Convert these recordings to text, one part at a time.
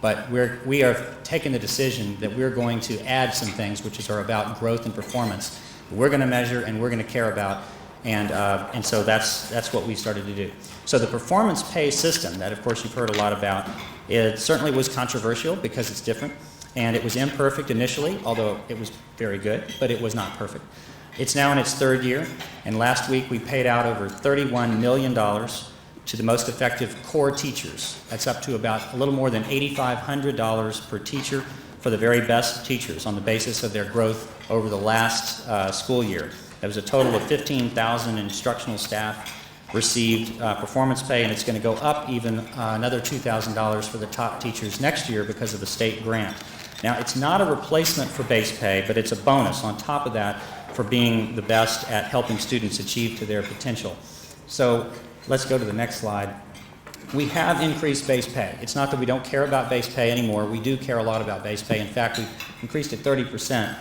But we are taking the decision that we're going to add some things which are about growth and performance. We're going to measure and we're going to care about, and so that's what we started to do. So the performance pay system that, of course, you've heard a lot about, it certainly was controversial because it's different, and it was imperfect initially, although it was very good, but it was not perfect. It's now in its third year, and last week we paid out over $31 million to the most effective core teachers. That's up to about a little more than $8,500 per teacher for the very best teachers on the basis of their growth over the last school year. There was a total of 15,000 instructional staff received performance pay, and it's going to go up even another $2,000 for the top teachers next year because of the state grant. Now, it's not a replacement for base pay, but it's a bonus on top of that for being the best at helping students achieve to their potential. So let's go to the next slide. We have increased base pay. It's not that we don't care about base pay anymore. We do care a lot about base pay. In fact, we increased it 30%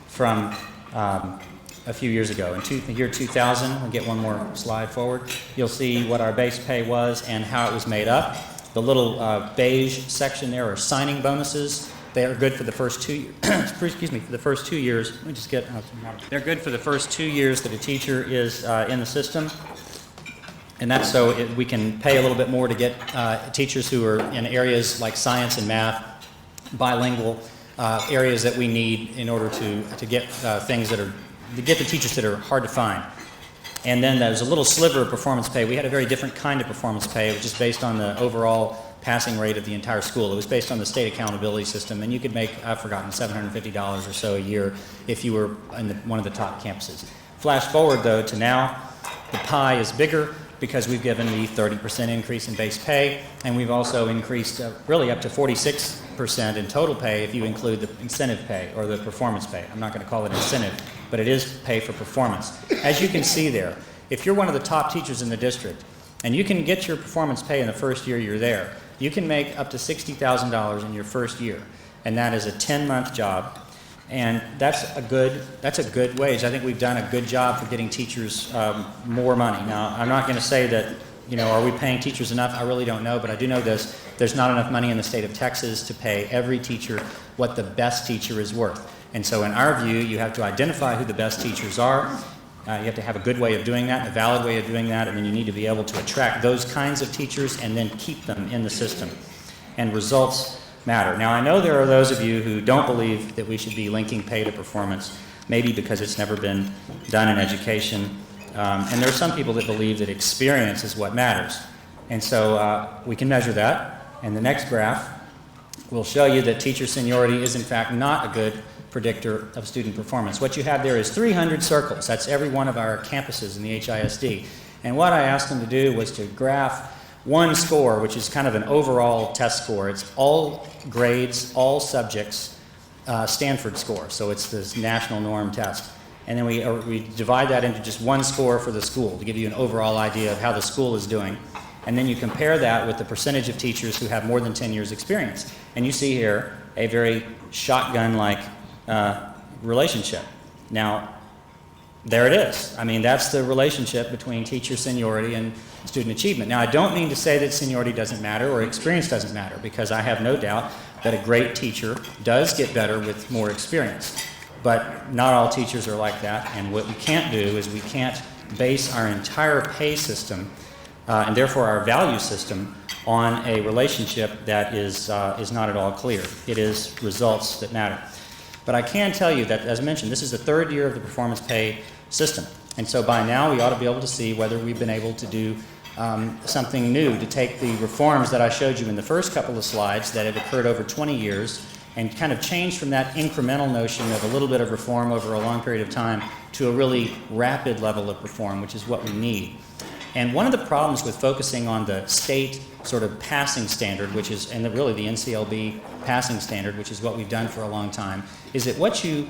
from a few years ago. In the year 2000, we'll get one more slide forward, you'll see what our base pay was and how it was made up. The little beige section there are signing bonuses. They are good for the first 2 years. Excuse me, for the first 2 years. Let me just get. They're good for the first 2 years that a teacher is in the system, and that's so we can pay a little bit more to get teachers who are in areas like science and math, bilingual areas that we need in order to get things that are to get the teachers that are hard to find. And then there's a little sliver of performance pay. We had a very different kind of performance pay, which is based on the overall passing rate of the entire school. It was based on the state accountability system, and you could make, I've forgotten, $750 or so a year if you were in one of the top campuses. Flash forward, though, to now, the pie is bigger because we've given the 30% increase in base pay, and we've also increased really up to 46% in total pay if you include the incentive pay or the performance pay. I'm not going to call it incentive, but it is pay for performance. As you can see there, if you're one of the top teachers in the district and you can get your performance pay in the first year you're there, you can make up to $60,000 in your first year, and that is a 10-month job, and that's a good wage. I think we've done a good job for getting teachers more money. Now, I'm not going to say that, are we paying teachers enough? I really don't know, but I do know this. There's not enough money in the state of Texas to pay every teacher what the best teacher is worth. And so in our view, you have to identify who the best teachers are. You have to have a good way of doing that, a valid way of doing that, and then you need to be able to attract those kinds of teachers and then keep them in the system. And results matter. Now, I know there are those of you who don't believe that we should be linking pay to performance, maybe because it's never been done in education. And there are some people that believe that experience is what matters. And so we can measure that. And the next graph will show you that teacher seniority is, in fact, not a good predictor of student performance. What you have there is 300 circles. That's every one of our campuses in the HISD. And what I asked them to do was to graph one score, which is kind of an overall test score. It's all grades, all subjects, Stanford score. So it's this national norm test. And then we divide that into just one score for the school to give you an overall idea of how the school is doing. And then you compare that with the percentage of teachers who have more than 10 years experience. And you see here a very shotgun-like relationship. Now, there it is. I mean, that's the relationship between teacher seniority and student achievement. Now, I don't mean to say that seniority doesn't matter or experience doesn't matter, because I have no doubt that a great teacher does get better with more experience. But not all teachers are like that, and what we can't do is we can't base our entire pay system and therefore our value system on a relationship that is not at all clear. It is results that matter. But I can tell you that, as I mentioned, this is the third year of the performance pay system. And so by now we ought to be able to see whether we've been able to do something new, to take the reforms that I showed you in the first couple of slides that have occurred over 20 years and kind of change from that incremental notion of a little bit of reform over a long period of time to a really rapid level of reform, which is what we need. And one of the problems with focusing on the state sort of passing standard, which is, and really the NCLB passing standard, which is what we've done for a long time, is that what you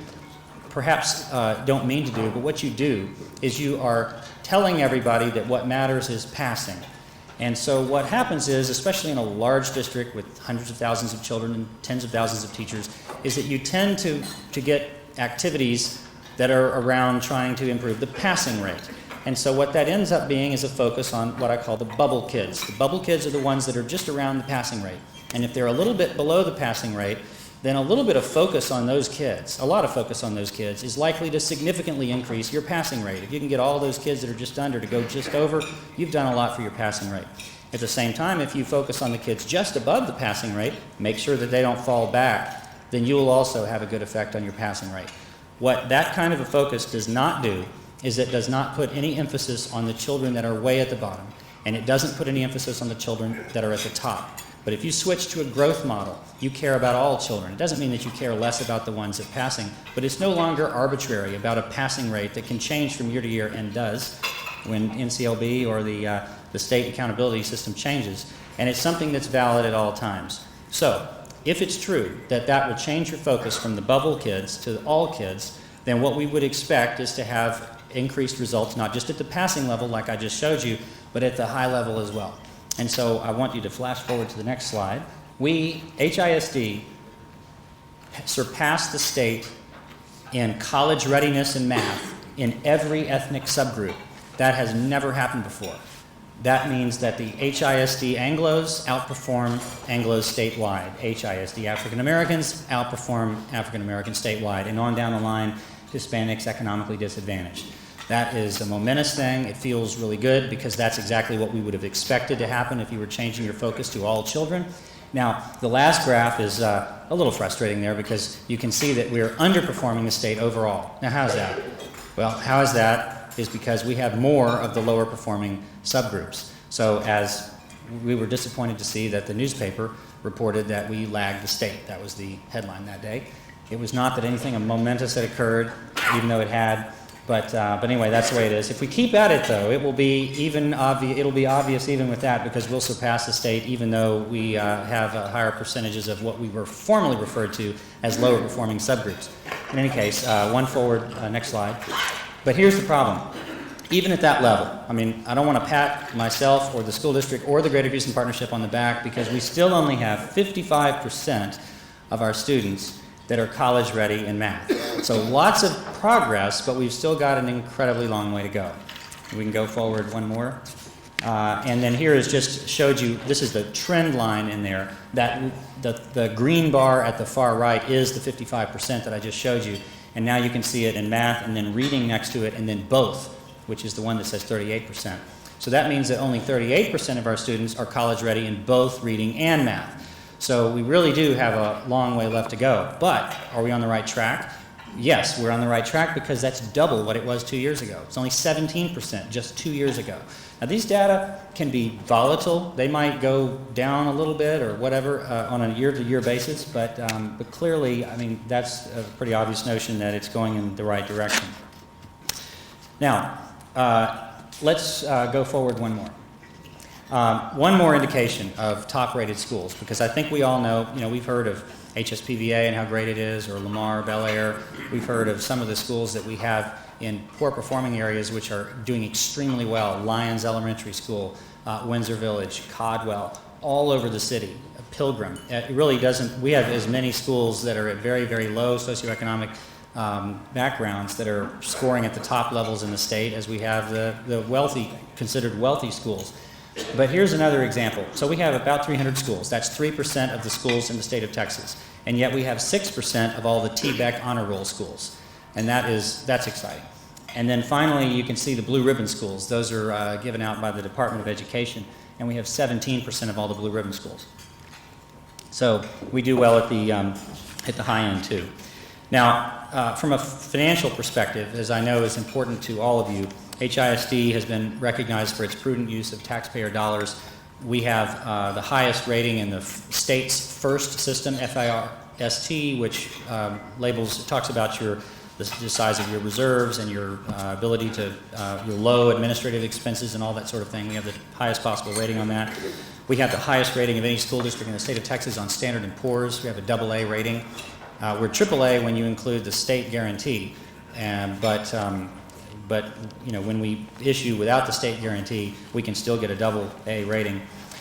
perhaps don't mean to do, but what you do is you are telling everybody that what matters is passing. And so what happens is, especially in a large district with hundreds of thousands of children and tens of thousands of teachers, is that you tend to get activities that are around trying to improve the passing rate. And so what that ends up being is a focus on what I call the bubble kids. The bubble kids are the ones that are just around the passing rate. And if they're a little bit below the passing rate, then a little bit of focus on those kids, a lot of focus on those kids, is likely to significantly increase your passing rate. If you can get all those kids that are just under to go just over, you've done a lot for your passing rate. At the same time, if you focus on the kids just above the passing rate, make sure that they don't fall back, then you will also have a good effect on your passing rate. What that kind of a focus does not do is it does not put any emphasis on the children that are way at the bottom, and it doesn't put any emphasis on the children that are at the top. But if you switch to a growth model, you care about all children. It doesn't mean that you care less about the ones at passing, but it's no longer arbitrary about a passing rate that can change from year to year, and does when NCLB or the state accountability system changes, and it's something that's valid at all times. So if it's true that that will change your focus from the bubble kids to all kids, then what we would expect is to have increased results, not just at the passing level like I just showed you, but at the high level as well. And so I want you to flash forward to the next slide. We, HISD, surpassed the state in college readiness in math in every ethnic subgroup. That has never happened before. That means that the HISD Anglos outperform Anglos statewide. HISD African Americans outperform African Americans statewide. And on down the line, Hispanics economically disadvantaged. That is a momentous thing. It feels really good because that's exactly what we would have expected to happen if you were changing your focus to all children. Now, the last graph is a little frustrating there because you can see that we're underperforming the state overall. Now, how's that? Well, how is that? Is because we have more of the lower performing subgroups. So as we were disappointed to see that the newspaper reported that we lagged the state. That was the headline that day. It was not that anything momentous had occurred, even though it had. But anyway, that's the way it is. If we keep at it, though, it will be it'll be obvious even with that, because we'll surpass the state, even though we have higher percentages of what we were formerly referred to as lower performing subgroups. In any case, one forward, next slide. But here's the problem. Even at that level, I mean, I don't want to pat myself or the school district or the Greater Houston Partnership on the back, because we still only have 55% of our students that are college ready in math. So lots of progress, but we've still got an incredibly long way to go. We can go forward one more. And then here is just showed you, this is the trend line in there, that the green bar at the far right is the 55% that I just showed you. And now you can see it in math, and then reading next to it, and then both, which is the one that says 38%. So that means that only 38% of our students are college ready in both reading and math. So we really do have a long way left to go. But are we on the right track? Yes, we're on the right track, because that's double what it was 2 years ago. It's only 17% just 2 years ago. Now these data can be volatile. They might go down a little bit or whatever on a year-to-year basis, but clearly, I mean, that's a pretty obvious notion that it's going in the right direction. Now, let's go forward one more. One more indication of top-rated schools, because I think we all know, we've heard of HSPVA and how great it is, or Lamar, Bel Air. We've heard of some of the schools that we have in poor performing areas which are doing extremely well. Lyons Elementary School, Windsor Village, Codwell, all over the city, Pilgrim. It really doesn't, we have as many schools that are at very, very low socioeconomic backgrounds that are scoring at the top levels in the state, as we have the wealthy, considered wealthy schools. But here's another example. So we have about 300 schools. That's 3% of the schools in the state of Texas. And yet we have 6% of all the TBEC honor roll schools. And that's exciting. And then finally, you can see the blue ribbon schools. Those are given out by the Department of Education. And we have 17% of all the blue ribbon schools. So we do well at the high end too. Now, from a financial perspective, as I know is important to all of you, HISD has been recognized for its prudent use of taxpayer dollars. We have the highest rating in the state's first system, FIRST, which talks about the size of your reserves and your ability to, your low administrative expenses and all that sort of thing. We have the highest possible rating on that. We have the highest rating of any school district in the state of Texas on Standard & Poor's. We have a AA rating. We're AAA when you include the state guarantee, but when we issue without the state guarantee, we can still get a AA rating.